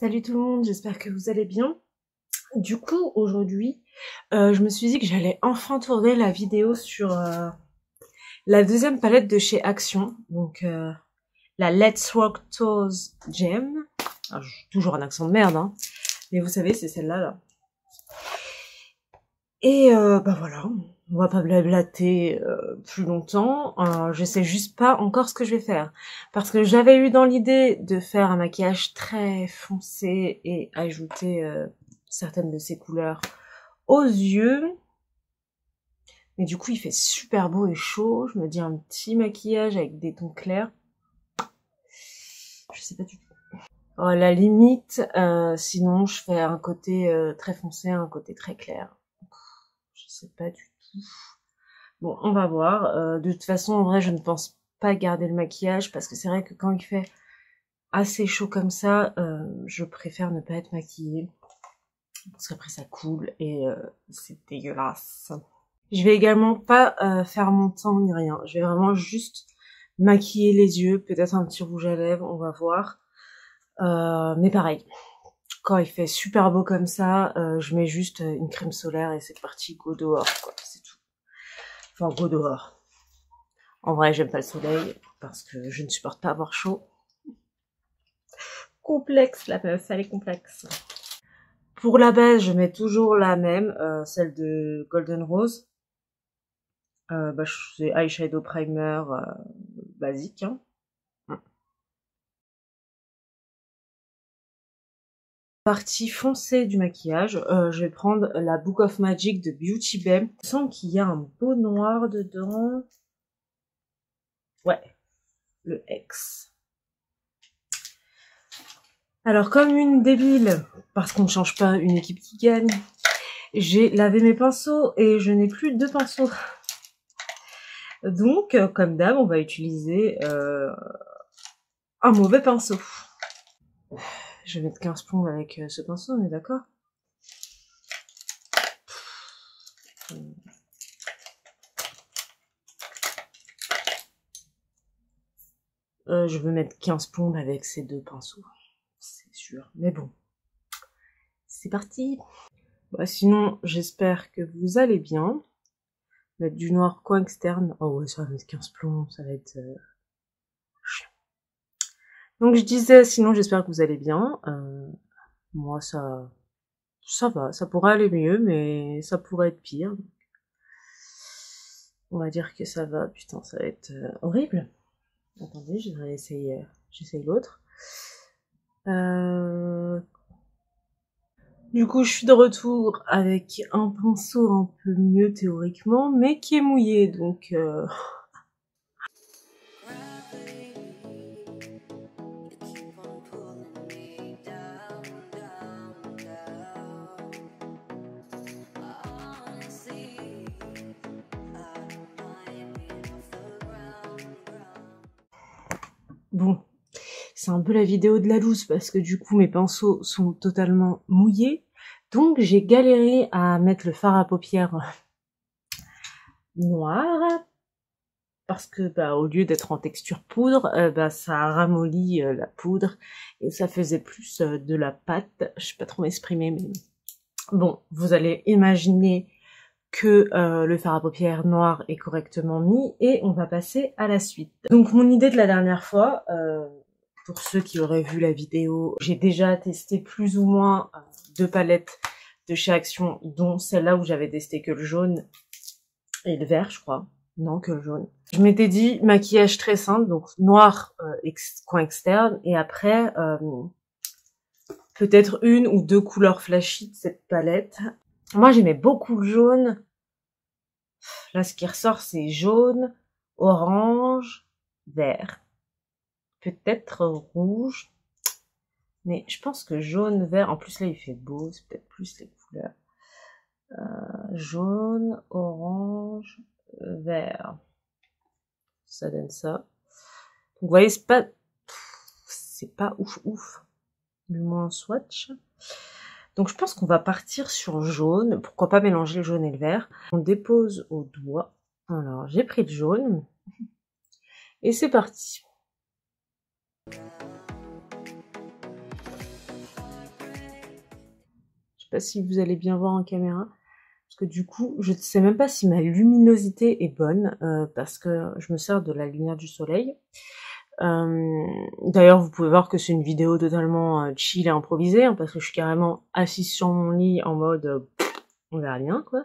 Salut tout le monde, j'espère que vous allez bien. Du coup, aujourd'hui, je me suis dit que j'allais enfin tourner la vidéo sur la deuxième palette de chez Action. Donc, la Let's Rock Tours Gem. Alors, j'ai toujours un accent de merde, hein. Mais vous savez, c'est celle-là, là. Et bah voilà, on va pas blablater plus longtemps. Je sais juste pas encore ce que je vais faire. Parce que j'avais eu dans l'idée de faire un maquillage très foncé et ajouter certaines de ces couleurs aux yeux. Mais du coup, il fait super beau et chaud. Je me dis un petit maquillage avec des tons clairs. Je sais pas du tout. Oh, à la limite, sinon je fais un côté très foncé, un côté très clair. Je sais pas du tout. Bon, on va voir. De toute façon, en vrai, je ne pense pas garder le maquillage parce que c'est vrai que quand il fait assez chaud comme ça, je préfère ne pas être maquillée. Parce qu'après ça coule et c'est dégueulasse. Je vais également pas faire mon teint ni rien. Je vais vraiment juste maquiller les yeux, peut-être un petit rouge à lèvres, on va voir. Mais pareil, quand il fait super beau comme ça, je mets juste une crème solaire et c'est parti, go dehors, quoi, c'est tout. Enfin, go dehors. En vrai, j'aime pas le soleil parce que je ne supporte pas avoir chaud. Complexe, la meuf, elle est complexe. Pour la base, je mets toujours la même, celle de Golden Rose. C'est eyeshadow primer basique. Hein. Partie foncée du maquillage, je vais prendre la Book of Magic de Beauty Bay. Il me semble qu'il y a un beau noir dedans. Ouais, le X. Alors comme une débile, parce qu'on ne change pas une équipe qui gagne, j'ai lavé mes pinceaux et je n'ai plus de pinceaux. Donc, comme d'hab, on va utiliser un mauvais pinceau. Je vais mettre 15 plombs avec ce pinceau, on est d'accord? Je veux mettre 15 plombs avec ces deux pinceaux, c'est sûr. Mais bon, c'est parti. Bah, sinon, j'espère que vous allez bien. Mettre du noir coin externe. Oh ouais, ça va mettre 15 plombs, ça va être chiant. Donc je disais, sinon j'espère que vous allez bien. Moi, ça va, ça pourrait aller mieux, mais ça pourrait être pire. On va dire que ça va. Putain, ça va être horrible. Attendez, je vais essayer. J'essaye l'autre. Du coup, je suis de retour avec un pinceau un peu mieux théoriquement, mais qui est mouillé, donc... Bon, c'est un peu la vidéo de la loose parce que du coup mes pinceaux sont totalement mouillés. Donc j'ai galéré à mettre le fard à paupières noir parce que bah, au lieu d'être en texture poudre, ça a ramolli la poudre et ça faisait plus de la pâte. Je sais pas trop m'exprimer, mais bon, vous allez imaginer que le fard à paupières noir est correctement mis et on va passer à la suite. Donc mon idée de la dernière fois, pour ceux qui auraient vu la vidéo, j'ai déjà testé plus ou moins 2 palettes de chez Action, dont celle-là où j'avais testé que le jaune et le vert, je crois. Non, que le jaune. Je m'étais dit maquillage très simple, donc noir coin externe, et après peut-être 1 ou 2 couleurs flashy de cette palette. Moi j'aimais beaucoup le jaune. Là ce qui ressort c'est jaune, orange, vert. Peut-être rouge. Mais je pense que jaune, vert, en plus là il fait beau, c'est peut-être plus les couleurs. Jaune, orange, vert. Ça donne ça. Donc vous voyez, c'est pas ouf ouf. Du moins swatch. Donc je pense qu'on va partir sur jaune. Pourquoi pas mélanger le jaune et le vert. On dépose au doigt. Alors j'ai pris le jaune. Et c'est parti. pas si vous allez bien voir en caméra. Parce que du coup, je ne sais même pas si ma luminosité est bonne, parce que je me sers de la lumière du soleil. D'ailleurs, vous pouvez voir que c'est une vidéo totalement chill et improvisée, hein, parce que je suis carrément assise sur mon lit en mode on verra rien, quoi.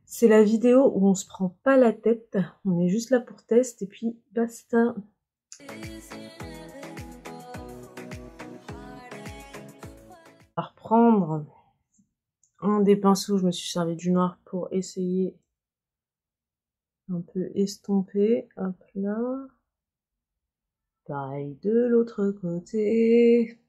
C'est la vidéo où on se prend pas la tête, on est juste là pour test et puis basta. On va reprendre un des pinceaux, je me suis servi du noir pour essayer un peu estomper, hop là. Pareil de l'autre côté.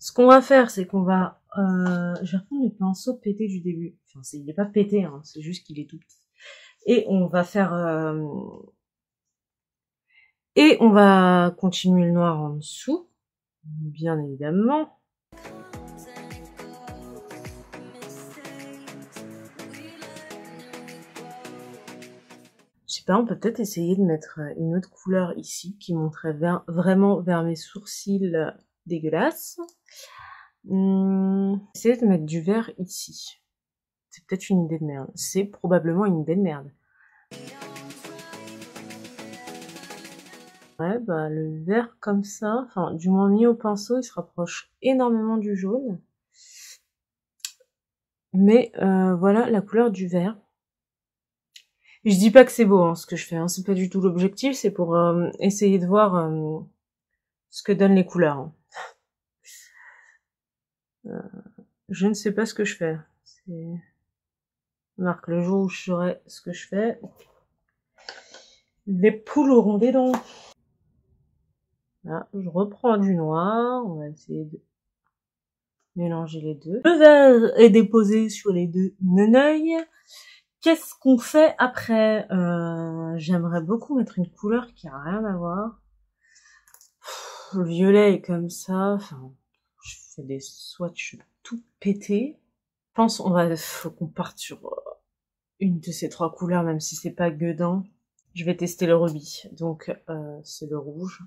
Ce qu'on va faire, c'est qu'on va... je vais reprendre le pinceau pété du début. Enfin, il n'est pas pété, hein, c'est juste qu'il est tout petit. Et on va faire... Et on va continuer le noir en dessous, bien évidemment. Je sais pas, on peut peut-être essayer de mettre une autre couleur ici qui monterait vraiment vers mes sourcils dégueulasses. Essayer de mettre du vert ici. C'est peut-être une idée de merde. C'est probablement une idée de merde. Ouais, bah le vert comme ça, enfin du moins mis au pinceau, il se rapproche énormément du jaune. Mais voilà la couleur du vert. Je dis pas que c'est beau, hein, ce que je fais, hein, c'est pas du tout l'objectif, c'est pour essayer de voir ce que donnent les couleurs. Hein. Je ne sais pas ce que je fais. Marque le jour où je saurai ce que je fais. Les poules auront des dents. Là, je reprends du noir, on va essayer de mélanger les deux. Le vert est déposé sur les deux neneuils. Qu'est-ce qu'on fait après? J'aimerais beaucoup mettre une couleur qui a rien à voir. Le violet est comme ça. Enfin, je fais des swatchs tout pétés. Je pense faut qu'on parte sur une de ces trois couleurs, même si c'est pas gueudin. Je vais tester le rubis. Donc c'est le rouge.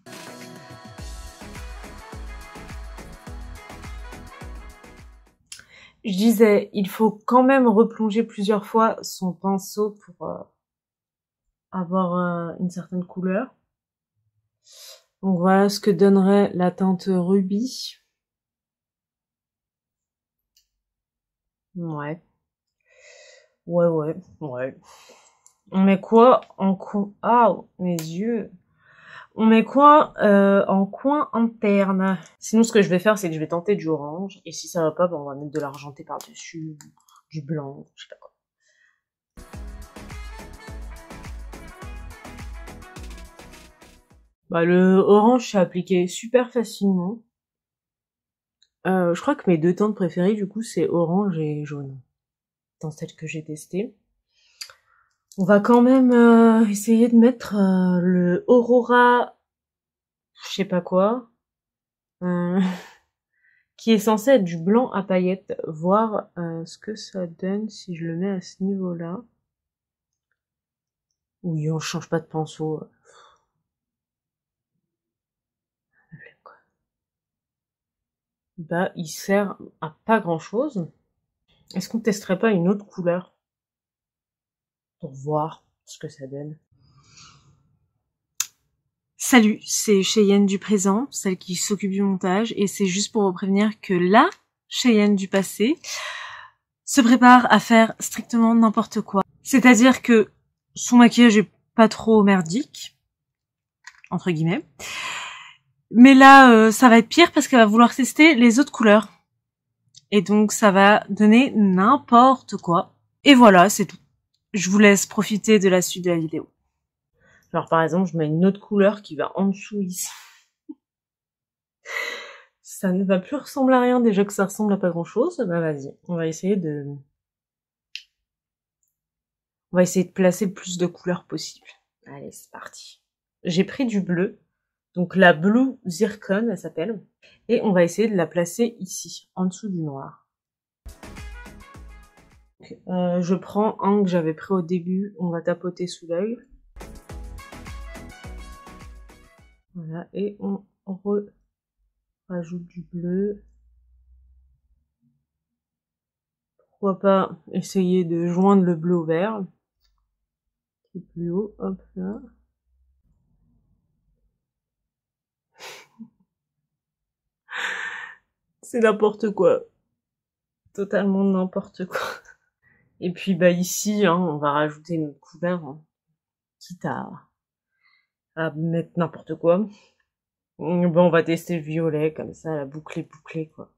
Je disais, il faut quand même replonger plusieurs fois son pinceau pour avoir une certaine couleur. Donc voilà ce que donnerait la teinte rubis. Ouais. Ouais. On met quoi en coin? Ah, mes yeux. On met quoi en coin interne? Sinon, ce que je vais faire, c'est que je vais tenter du orange. Et si ça va pas, on va mettre de l'argenté par-dessus. Du blanc, je sais pas quoi. Bah, le orange s'est appliqué super facilement. Je crois que mes deux teintes préférées, du coup, c'est orange et jaune. Dans celles que j'ai testées. On va quand même essayer de mettre le Aurora, je sais pas quoi, qui est censé être du blanc à paillettes, voir ce que ça donne si je le mets à ce niveau-là. Oui, on change pas de pinceau. Bah, il sert à pas grand-chose. Est-ce qu'on testerait pas une autre couleur pour voir ce que ça donne? Salut, c'est Cheyenne du présent, celle qui s'occupe du montage, et c'est juste pour vous prévenir que la Cheyenne du passé se prépare à faire strictement n'importe quoi. C'est-à-dire que son maquillage est pas trop merdique, entre guillemets, mais là, ça va être pire parce qu'elle va vouloir tester les autres couleurs. Et donc, ça va donner n'importe quoi. Et voilà, c'est tout. Je vous laisse profiter de la suite de la vidéo. Alors, par exemple, je mets une autre couleur qui va en dessous ici. Ça ne va plus ressembler à rien, déjà que ça ressemble à pas grand-chose. Bah, vas-y, on va essayer de placer le plus de couleurs possible. Allez, c'est parti. J'ai pris du bleu. Donc la Blue Zircon, elle s'appelle. Et on va essayer de la placer ici, en dessous du noir. Donc, je prends un que j'avais pris au début, on va tapoter sous l'œil. Voilà, et on rajoute du bleu. Pourquoi pas essayer de joindre le bleu au vert. C'est plus haut, hop là. C'est n'importe quoi. Totalement n'importe quoi. Et puis bah ici, hein, on va rajouter une couleur, hein, quitte à mettre n'importe quoi. Bon, on va tester le violet, comme ça, la boucle est bouclée, quoi.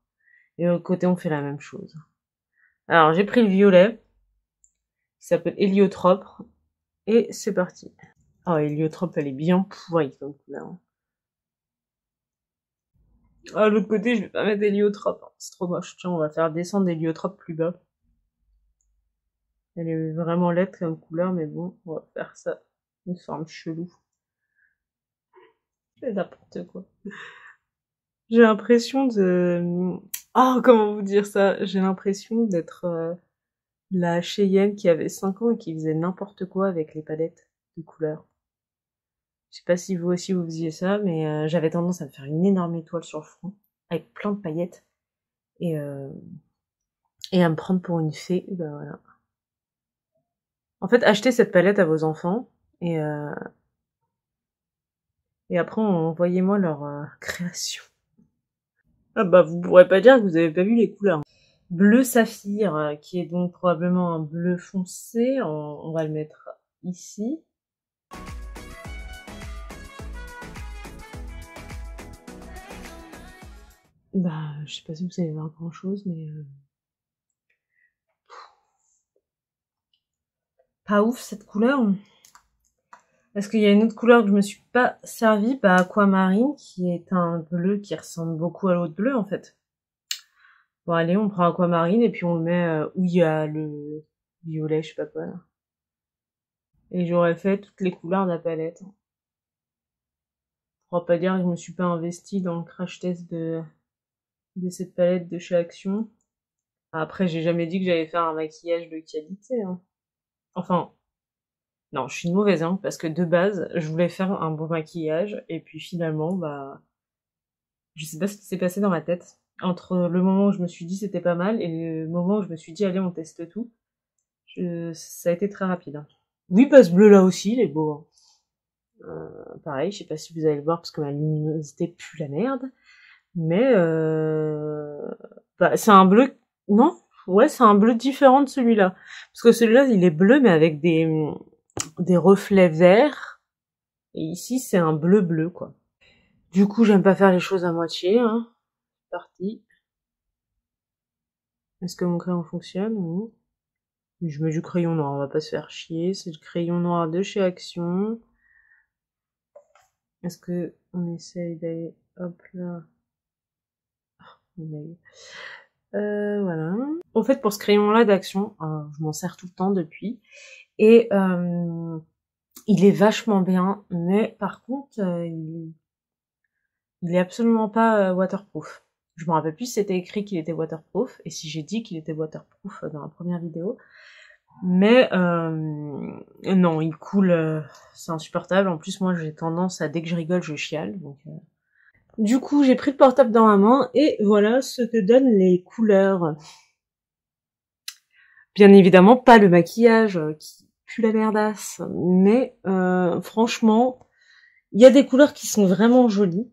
Et de l'autre côté, on fait la même chose. Alors, j'ai pris le violet, qui s'appelle Héliotrope, et c'est parti. Oh, Héliotrope, elle est bien pourrie comme couleur. Ah, l'autre côté, je vais pas mettre Héliotrope, hein. C'est trop moche. Tiens, on va faire descendre Héliotrope plus bas. Elle est vraiment laide comme couleur, mais bon, on va faire ça. Une forme chelou. C'est n'importe quoi. J'ai l'impression de... Oh, comment vous dire ça? J'ai l'impression d'être la Cheyenne qui avait 5 ans et qui faisait n'importe quoi avec les palettes de couleurs. Je sais pas si vous aussi vous faisiez ça, mais j'avais tendance à me faire une énorme étoile sur le front, avec plein de paillettes, et à me prendre pour une fée, bah voilà. En fait, achetez cette palette à vos enfants, et après, envoyez-moi leur création. Ah bah, vous pourrez pas dire que vous avez pas vu les couleurs. Bleu saphir, qui est donc probablement un bleu foncé, on va le mettre ici. Bah, je sais pas si vous allez voir grand chose, mais pas ouf cette couleur. Parce qu'il y a une autre couleur que je me suis pas servie, bah aquamarine, qui est un bleu qui ressemble beaucoup à l'autre bleu en fait. Bon allez, on prend aquamarine et puis on le met où il y a le violet, je sais pas quoi là. Et j'aurais fait toutes les couleurs de la palette. Je pourrais pas dire que je me suis pas investie dans le crash test de cette palette de chez Action. Après, j'ai jamais dit que j'allais faire un maquillage de qualité, hein. Enfin, non, je suis une mauvaise, hein, parce que de base, je voulais faire un bon maquillage, et puis finalement, bah, je sais pas ce qui s'est passé dans ma tête. Entre le moment où je me suis dit c'était pas mal, et le moment où je me suis dit allez, on teste tout, ça a été très rapide, hein. Oui, bah, ce bleu là aussi, il est beau, hein. Pareil, je sais pas si vous allez le voir parce que ma luminosité pue la merde. Mais bah, c'est un bleu... Non, ouais, c'est un bleu différent de celui-là. Parce que celui-là, il est bleu, mais avec des reflets verts. Et ici, c'est un bleu-bleu, quoi. Du coup, j'aime pas faire les choses à moitié, hein. C'est parti. Est-ce que mon crayon fonctionne? Oui. Je mets du crayon noir, on va pas se faire chier. C'est le crayon noir de chez Action. Est-ce que on essaye d'aller... Hop là... Voilà. Au fait, pour ce crayon-là d'Action, je m'en sers tout le temps depuis, et il est vachement bien, mais par contre, il est absolument pas waterproof. Je me rappelle plus si c'était écrit qu'il était waterproof, et si j'ai dit qu'il était waterproof dans la première vidéo, mais non, il coule, c'est insupportable. En plus, moi, j'ai tendance à, dès que je rigole, je chiale, donc... Du coup, j'ai pris le portable dans ma main et voilà ce que donnent les couleurs. Bien évidemment, pas le maquillage qui pue la merdasse, mais franchement, il y a des couleurs qui sont vraiment jolies.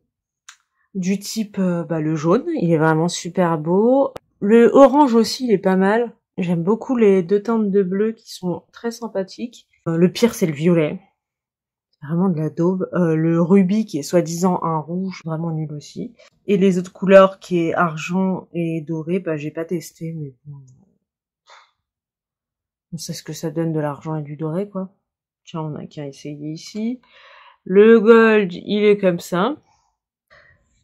Du type bah, le jaune, il est vraiment super beau. Le orange aussi, il est pas mal. J'aime beaucoup les deux teintes de bleu qui sont très sympathiques. Le pire, c'est le violet. Vraiment de la daube. Le rubis qui est soi-disant un rouge, vraiment nul aussi. Et les autres couleurs qui est argent et doré, bah j'ai pas testé, mais bon. On sait ce que ça donne de l'argent et du doré, quoi. Tiens, on a qu'à essayer ici. Le gold, il est comme ça.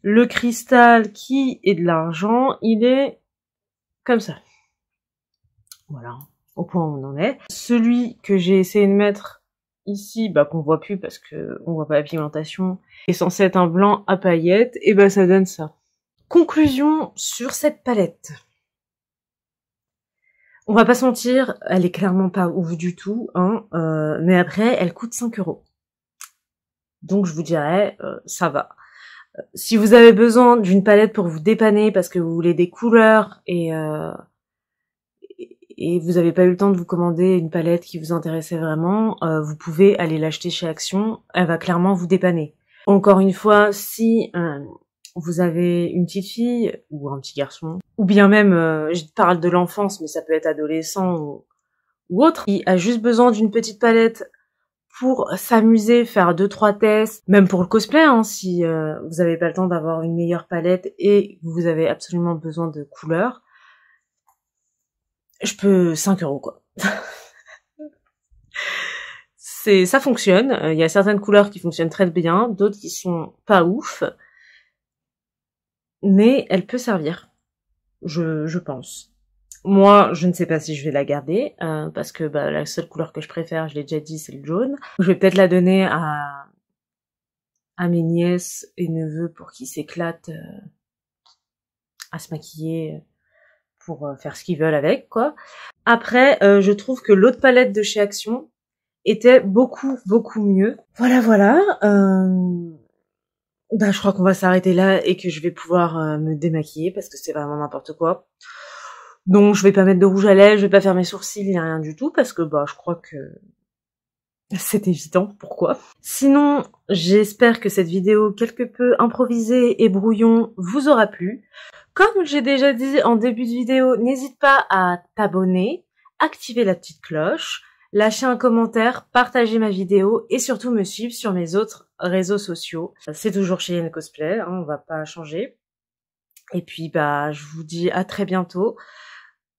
Le cristal qui est de l'argent, il est comme ça. Voilà, au point où on en est. Celui que j'ai essayé de mettre ici, bah qu'on voit plus parce que on voit pas la pigmentation, est censé être un blanc à paillettes, et bah ça donne ça. Conclusion sur cette palette. On va pas se mentir, elle est clairement pas ouf du tout, hein, mais après elle coûte 5 €. Donc je vous dirais, ça va. Si vous avez besoin d'une palette pour vous dépanner parce que vous voulez des couleurs et vous n'avez pas eu le temps de vous commander une palette qui vous intéressait vraiment, vous pouvez aller l'acheter chez Action, elle va clairement vous dépanner. Encore une fois, si vous avez une petite fille ou un petit garçon, ou bien même, je parle de l'enfance, mais ça peut être adolescent ou autre, qui a juste besoin d'une petite palette pour s'amuser, faire 2-3 tests, même pour le cosplay, hein, si vous n'avez pas le temps d'avoir une meilleure palette et vous avez absolument besoin de couleurs, je peux 5 € quoi. Ça fonctionne. Il y a certaines couleurs qui fonctionnent très bien, d'autres qui sont pas ouf, mais elle peut servir, je pense. Moi, je ne sais pas si je vais la garder, parce que la seule couleur que je préfère, je l'ai déjà dit, c'est le jaune. Je vais peut-être la donner à mes nièces et neveux pour qu'ils s'éclatent à se maquiller pour faire ce qu'ils veulent avec, quoi. Après, je trouve que l'autre palette de chez Action était beaucoup mieux. Voilà. Je crois qu'on va s'arrêter là et que je vais pouvoir me démaquiller parce que c'est vraiment n'importe quoi. Donc je vais pas mettre de rouge à lèvres, je vais pas faire mes sourcils, ni rien du tout parce que je crois que c'est évident pourquoi. Sinon, j'espère que cette vidéo quelque peu improvisée et brouillon vous aura plu. Comme j'ai déjà dit en début de vidéo, n'hésite pas à t'abonner, activer la petite cloche, lâcher un commentaire, partager ma vidéo et surtout me suivre sur mes autres réseaux sociaux. C'est toujours Cheyenne Cosplay, hein, on va pas changer. Et puis je vous dis à très bientôt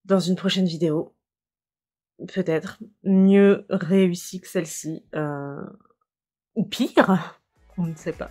dans une prochaine vidéo. Peut-être mieux réussie que celle-ci, ou pire, on ne sait pas.